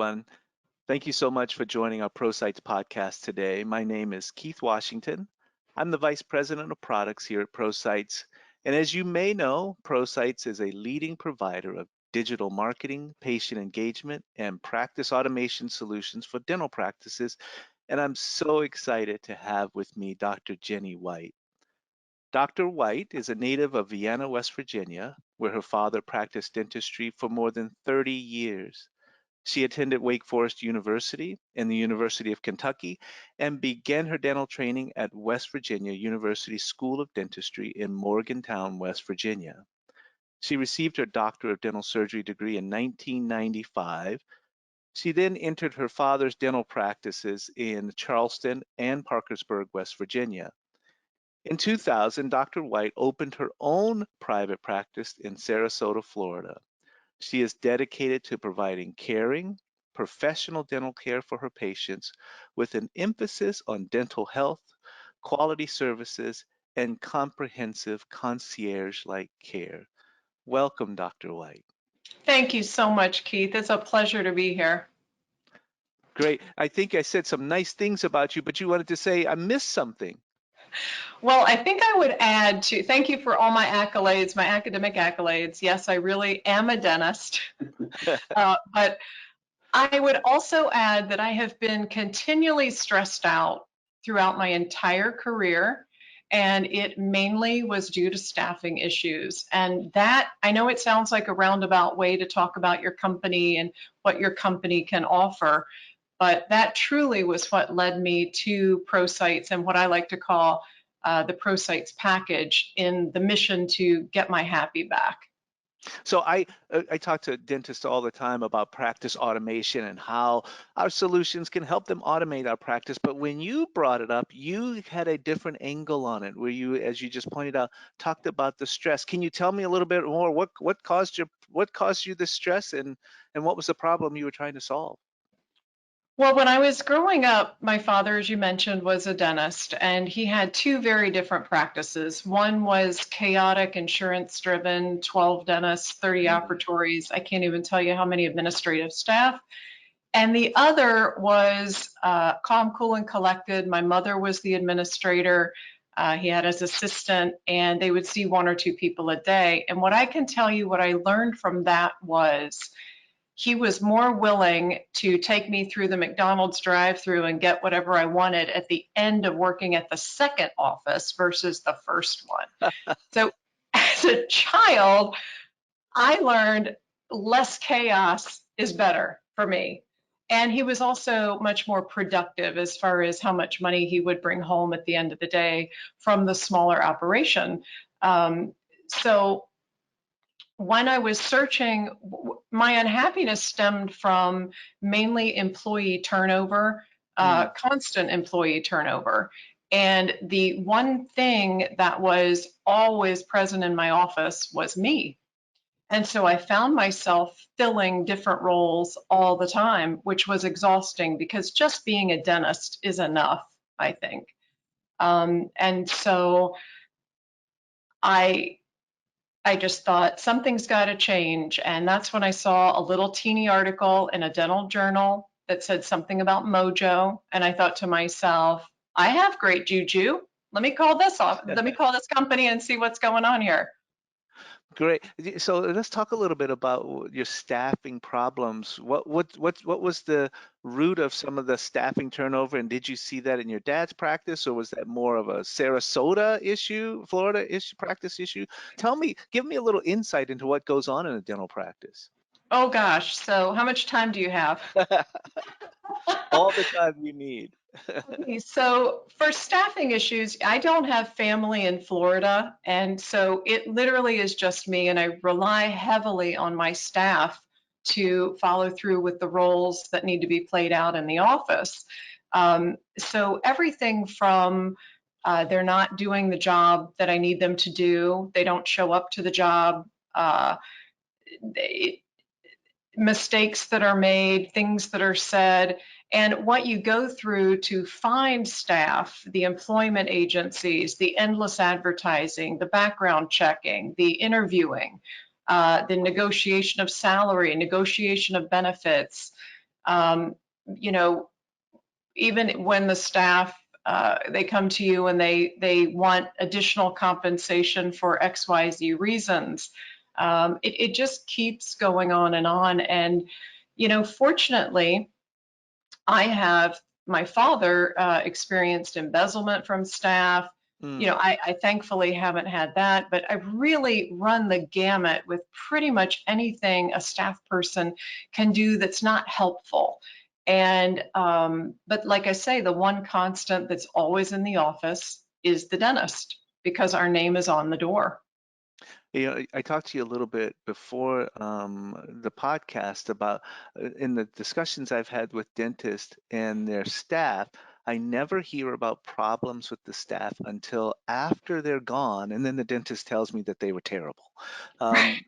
everyone. Thank you so much for joining our ProSites podcast today. My name is Keith Washington. I'm the Vice President of Products here at ProSites. And as you may know, ProSites is a leading provider of digital marketing, patient engagement, and practice automation solutions for dental practices. And I'm so excited to have with me Dr. Jenny White. Dr. White is a native of Vienna, West Virginia, where her father practiced dentistry for more than 30 years. She attended Wake Forest University and the University of Kentucky and began her dental training at West Virginia University School of Dentistry in Morgantown, West Virginia. She received her Doctor of Dental Surgery degree in 1995. She then entered her father's dental practices in Charleston and Parkersburg, West Virginia. In 2000, Dr. White opened her own private practice in Sarasota, Florida. She is dedicated to providing caring, professional dental care for her patients with an emphasis on dental health, quality services, and comprehensive concierge-like care. Welcome, Dr. White. Thank you so much, Keith. It's a pleasure to be here. Great. I think I said some nice things about you, but you wanted to say I missed something. Well, I think I would add to thank you for all my accolades, my academic accolades. Yes, I really am a dentist. But I would also add that I have been continually stressed out throughout my entire career, and it mainly was due to staffing issues. And that, I know it sounds like a roundabout way to talk about your company and what your company can offer, but that truly was what led me to ProSites and what I like to call the ProSites package in the mission to get my happy back. So I talk to dentists all the time about practice automation and how our solutions can help them automate our practice. But when you brought it up, you had a different angle on it, where you, as you just pointed out, talked about the stress. Can you tell me a little bit more? What caused you the stress, and what was the problem you were trying to solve? Well, when I was growing up, my father, as you mentioned, was a dentist, and he had two very different practices. One was chaotic, insurance-driven, 12 dentists, 30 operatories. I can't even tell you how many administrative staff. And the other was calm, cool, and collected. My mother was the administrator. He had his assistant, and they would see one or two people a day. And what I can tell you, what I learned from that was he was more willing to take me through the McDonald's drive-through and get whatever I wanted at the end of working at the second office versus the first one. So as a child, I learned less chaos is better for me. And he was also much more productive as far as how much money he would bring home at the end of the day from the smaller operation. So when I was searching, my unhappiness stemmed from mainly employee turnover, constant employee turnover. And the one thing that was always present in my office was me. And so I found myself filling different roles all the time, which was exhausting because just being a dentist is enough, I think. And so I just thought something's got to change. And that's when I saw a little teeny article in a dental journal that said something about Mojo. And I thought to myself, I have great juju. Let me call this off. Let me call this company and see what's going on here. Great. So let's talk a little bit about your staffing problems. What was the root of some of the staffing turnover, and did you see that in your dad's practice, or was that more of a Sarasota issue, Florida issue, practice issue? Give me a little insight into what goes on in a dental practice. Oh gosh, so how much time do you have? All the time you need. Okay, so for staffing issues, I don't have family in Florida, and so it literally is just me, and I rely heavily on my staff to follow through with the roles that need to be played out in the office. So everything from they're not doing the job that I need them to do, they don't show up to the job, mistakes that are made, things that are said, and what you go through to find staff, the employment agencies, the endless advertising, the background checking, the interviewing, the negotiation of salary, negotiation of benefits, You know, even when the staff they come to you and they want additional compensation for XYZ reasons. It just keeps going on and on. And, fortunately, I have my father experienced embezzlement from staff. Mm. I thankfully haven't had that, but I've really run the gamut with pretty much anything a staff person can do that's not helpful. And but like I say, the one constant that's always in the office is the dentist because our name is on the door. I talked to you a little bit before the podcast about in the discussions I've had with dentists and their staff. I never hear about problems with the staff until after they're gone, and then the dentist tells me that they were terrible. Um,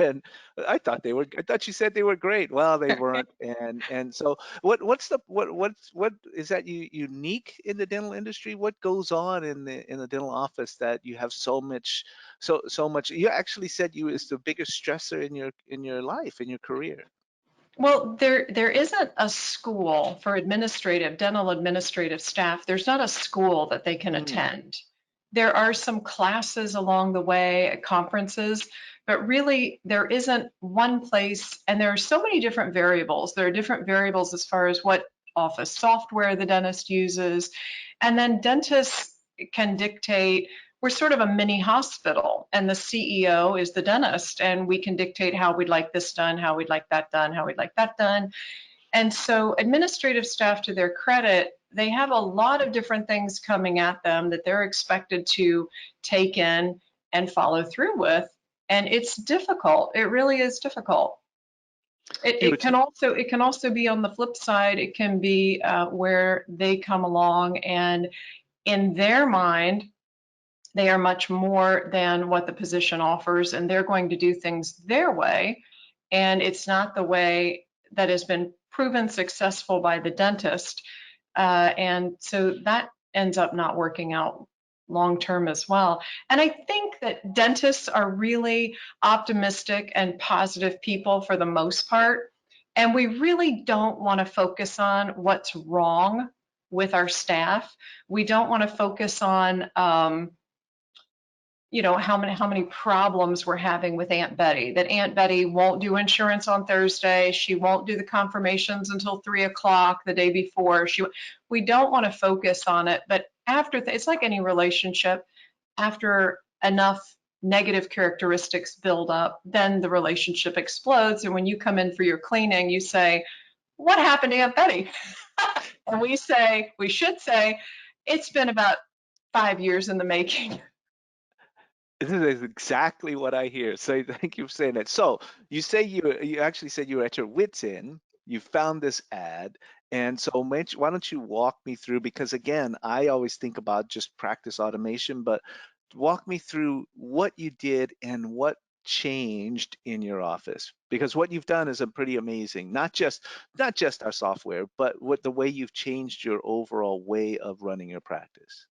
and I thought you said they were great. Well, they weren't. And so what is that unique in the dental industry? What goes on in the dental office that you have so much? You actually said you is the biggest stressor in your life, in your career. Well, there isn't a school for dental administrative staff. There's not a school that they can Mm, attend. There are some classes along the way at conferences, but really there isn't one place, and there are so many different variables. There are different variables as far as what office software the dentist uses, and then dentists can dictate. We're sort of a mini hospital, and the CEO is the dentist, and we can dictate how we'd like this done, how we'd like that done, how we'd like that done. And so, administrative staff, to their credit, they have a lot of different things coming at them that they're expected to take in and follow through with. And it's difficult. It really is difficult. It, you were it can also it can also be on the flip side. It can be where they come along and in their mind they are much more than what the position offers, and they're going to do things their way. And it's not the way that has been proven successful by the dentist. And so that ends up not working out long term as well. And I think that dentists are really optimistic and positive people for the most part. And we really don't want to focus on what's wrong with our staff. We don't want to focus on how many problems we're having with Aunt Betty, that Aunt Betty won't do insurance on Thursday. She won't do the confirmations until 3 o'clock the day before. We don't want to focus on it, but it's like any relationship, after enough negative characteristics build up, then the relationship explodes. And when you come in for your cleaning, you say, what happened to Aunt Betty? And we should say, it's been about 5 years in the making. This is exactly what I hear. So thank you for saying that. So you actually said you were at your wits' end. You found this ad, and so why don't you walk me through? Because again, I always think about just practice automation, but walk me through what you did and what changed in your office. Because what you've done is a pretty amazing. Not just our software, but what the way you've changed your overall way of running your practice.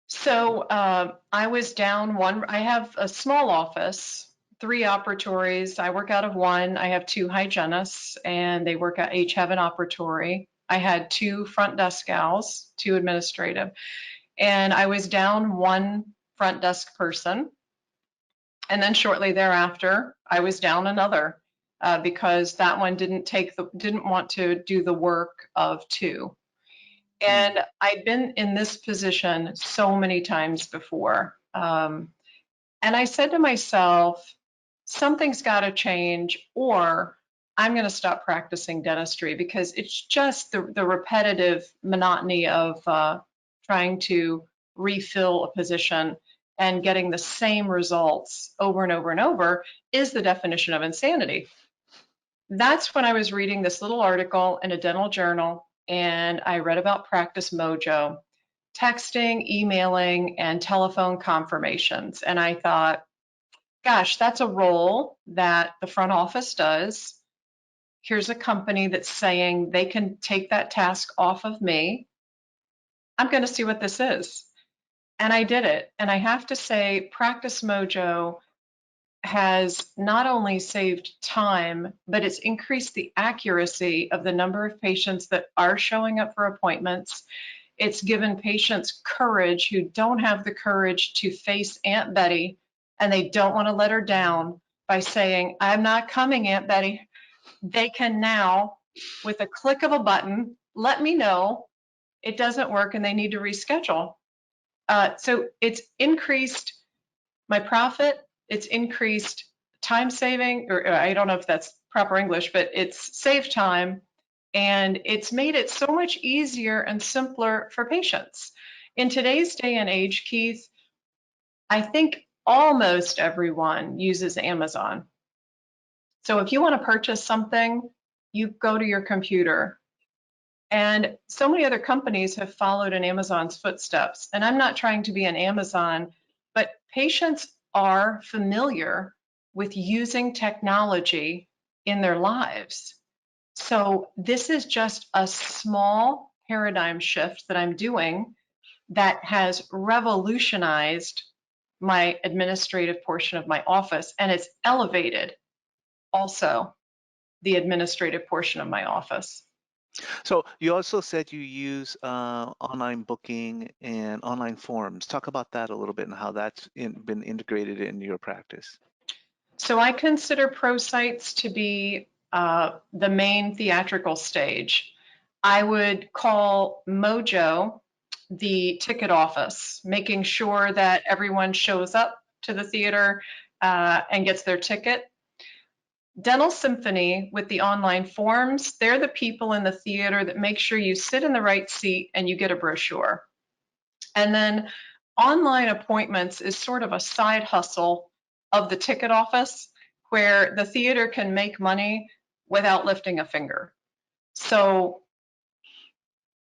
So I was down one. I have a small office, 3 operatories. I work out of one. I have 2 hygienists, and they each have an operatory. I had 2 front desk gals, 2 administrative, and I was down one front desk person. And then shortly thereafter, I was down another because that one didn't want to do the work of 2. Mm. And I've been in this position so many times before. And I said to myself, something's got to change, or I'm going to stop practicing dentistry because it's just the repetitive monotony of trying to refill a position and getting the same results over and over and over is the definition of insanity. That's when I was reading this little article in a dental journal, and I read about Practice Mojo, texting, emailing, and telephone confirmations. And I thought, gosh, that's a role that the front office does. Here's a company that's saying they can take that task off of me. I'm going to see what this is. And I did it. And I have to say, Practice Mojo has not only saved time, but it's increased the accuracy of the number of patients that are showing up for appointments. It's given patients courage who don't have the courage to face Aunt Betty, and they don't want to let her down by saying, I'm not coming, Aunt Betty. They can now, with a click of a button, let me know it doesn't work and they need to reschedule. So it's increased my profit, it's increased time saving, or I don't know if that's proper English, but it's saved time, and it's made it so much easier and simpler for patients. In today's day and age, Keith, I think almost everyone uses Amazon. So if you want to purchase something, you go to your computer. And so many other companies have followed in Amazon's footsteps. And I'm not trying to be an Amazon, but patients are familiar with using technology in their lives. So this is just a small paradigm shift that I'm doing that has revolutionized my administrative portion of my office, and it's elevated also the administrative portion of my office. So you also said you use online booking and online forms. Talk about that a little bit and how that's been integrated into your practice. So I consider ProSites to be the main theatrical stage. I would call Mojo the ticket office, making sure that everyone shows up to the theater and gets their ticket. Dental Symphony with the online forms, they're the people in the theater that make sure you sit in the right seat and you get a brochure. And then online appointments is sort of a side hustle of the ticket office where the theater can make money without lifting a finger. So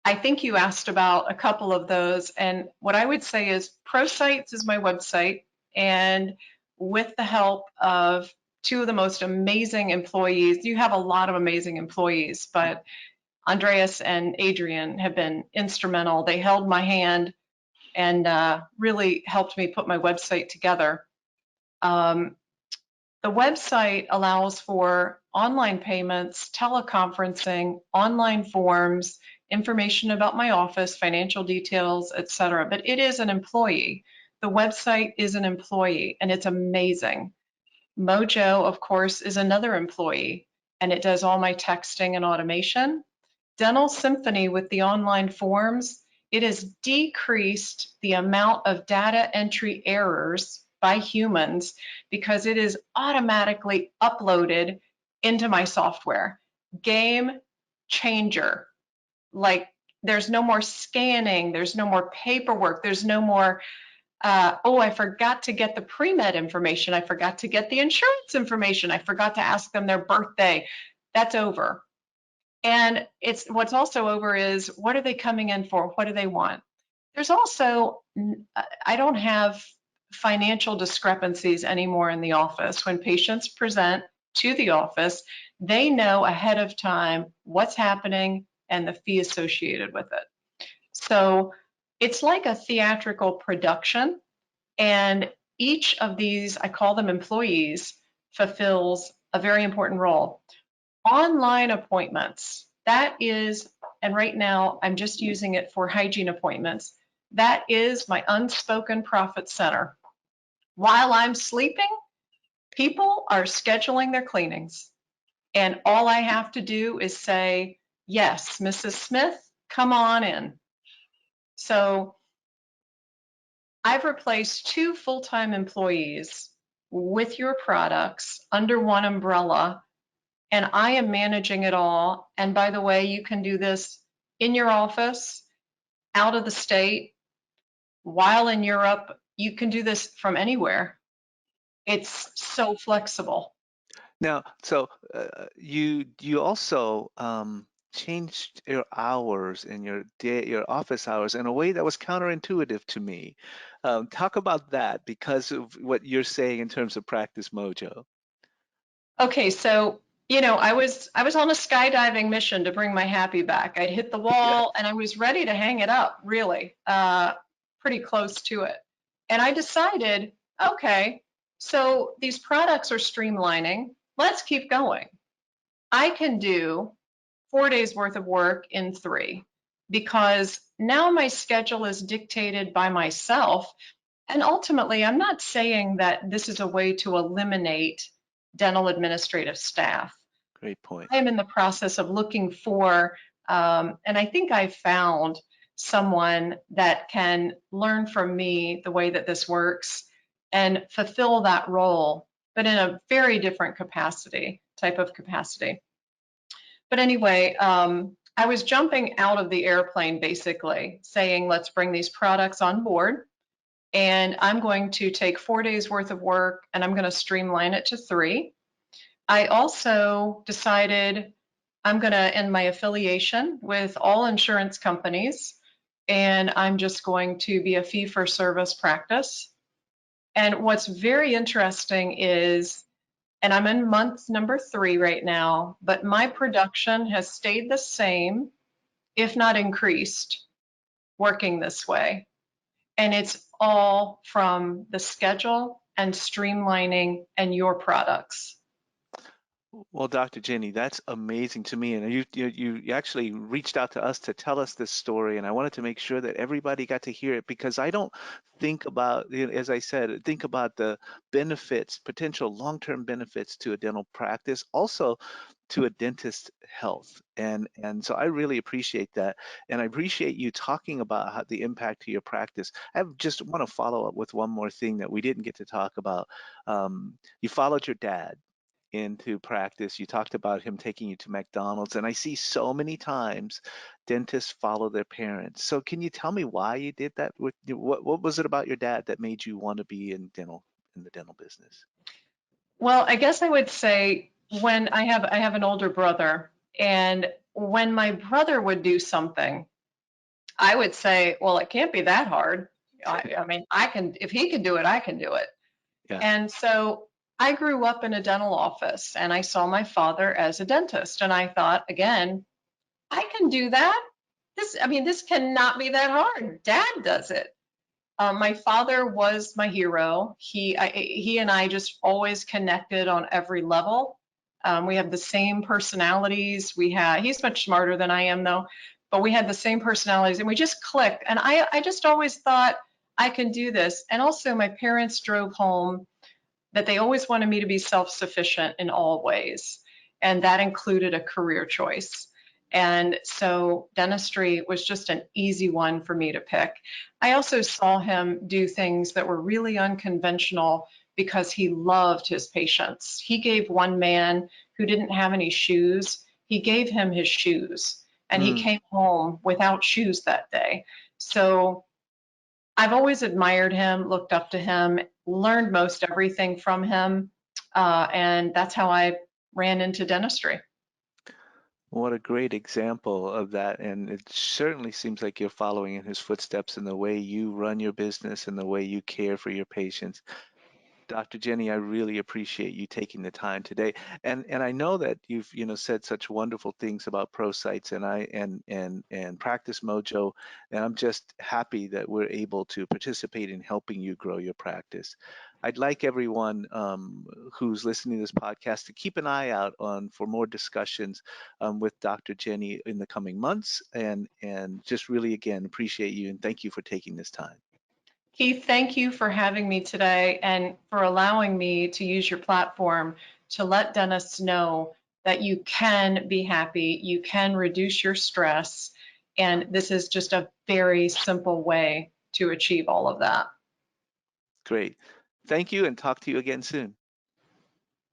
I think you asked about a couple of those. And what I would say is ProSites is my website. And with the help of two of the most amazing employees, you have a lot of amazing employees, but Andreas and Adrian have been instrumental. They held my hand and really helped me put my website together. The website allows for online payments, teleconferencing, online forms, information about my office, financial details, etc. But it is an employee. The website is an employee, and it's amazing. Mojo, of course, is another employee, and it does all my texting and automation. Dental Symphony with the online forms, it has decreased the amount of data entry errors by humans because it is automatically uploaded into my software. Game changer. Like, there's no more scanning, there's no more paperwork, there's no more oh, I forgot to get the pre-med information. I forgot to get the insurance information. I forgot to ask them their birthday. That's over. And it's what's also over is what are they coming in for? What do they want? There's also, I don't have financial discrepancies anymore in the office. When patients present to the office, they know ahead of time what's happening and the fee associated with it. So it's like a theatrical production, and each of these, I call them employees, fulfills a very important role. Online appointments, that is, and right now I'm just using it for hygiene appointments, that is my unspoken profit center. While I'm sleeping, people are scheduling their cleanings, and all I have to do is say, yes, Mrs. Smith, come on in. So I've replaced 2 full-time employees with your products under one umbrella, and I am managing it all. And by the way, you can do this in your office, out of the state, while in Europe. You can do this from anywhere. It's so flexible. Now, so you also changed your hours and your office hours in a way that was counterintuitive to me. Talk about that because of what you're saying in terms of Practice Mojo. Okay, so I was on a skydiving mission to bring my happy back. I'd hit the Yeah. wall and I was ready to hang it up, really, pretty close to it. And I decided, okay, So these products are streamlining. Let's keep going. I can do 4 days worth of work in 3 because now my schedule is dictated by myself. And ultimately, I'm not saying that this is a way to eliminate dental administrative staff. Great point. I am in the process of looking for, and I think I found someone that can learn from me the way that this works and fulfill that role, but in a very different type of capacity. But anyway, I was jumping out of the airplane basically saying, let's bring these products on board. And I'm going to take 4 days worth of work and I'm going to streamline it to 3. I also decided I'm going to end my affiliation with all insurance companies and I'm just going to be a fee for service practice. And what's very interesting is, and I'm in month number 3 right now, but my production has stayed the same, if not increased, working this way. And it's all from the schedule and streamlining and your products. Well, Dr. Jenny, that's amazing to me. And you actually reached out to us to tell us this story, and I wanted to make sure that everybody got to hear it because I don't think about, as I said, think about the benefits, potential long-term benefits to a dental practice, also to a dentist's health. And so I really appreciate that. And I appreciate you talking about how the impact to your practice. I just want to follow up with one more thing that we didn't get to talk about. You followed your dad into practice. You talked about him taking you to McDonald's, and I see so many times dentists follow their parents. So can you tell me why you did that? What was it about your dad that made you want to be in the dental business? Well, I guess I would say when I have an older brother, and when my brother would do something, I would say, well, it can't be that hard. I mean, I can, if he can do it, I can do it. Yeah. And so I grew up in a dental office and I saw my father as a dentist. And I thought, again, I can do that. This cannot be that hard. Dad does it. My father was my hero. He and I just always connected on every level. We have the same personalities. He's much smarter than I am though, but we had the same personalities and we just clicked. And I just always thought I can do this. And also my parents drove home that they always wanted me to be self-sufficient in all ways. And that included a career choice. And so dentistry was just an easy one for me to pick. I also saw him do things that were really unconventional because he loved his patients. He gave one man who didn't have any shoes, he gave him his shoes, and he Mm. came home without shoes that day. So I've always admired him, looked up to him, learned most everything from him, and that's how I ran into dentistry. What a great example of that. And it certainly seems like you're following in his footsteps in the way you run your business and the way you care for your patients. Dr. Jenny, I really appreciate you taking the time today. And I know that you've, said such wonderful things about ProSites and Practice Mojo, and I'm just happy that we're able to participate in helping you grow your practice. I'd like everyone who's listening to this podcast to keep an eye out for more discussions with Dr. Jenny in the coming months, and just really again appreciate you and thank you for taking this time. Keith, thank you for having me today and for allowing me to use your platform to let dentists know that you can be happy, you can reduce your stress, and this is just a very simple way to achieve all of that. Great. Thank you and talk to you again soon.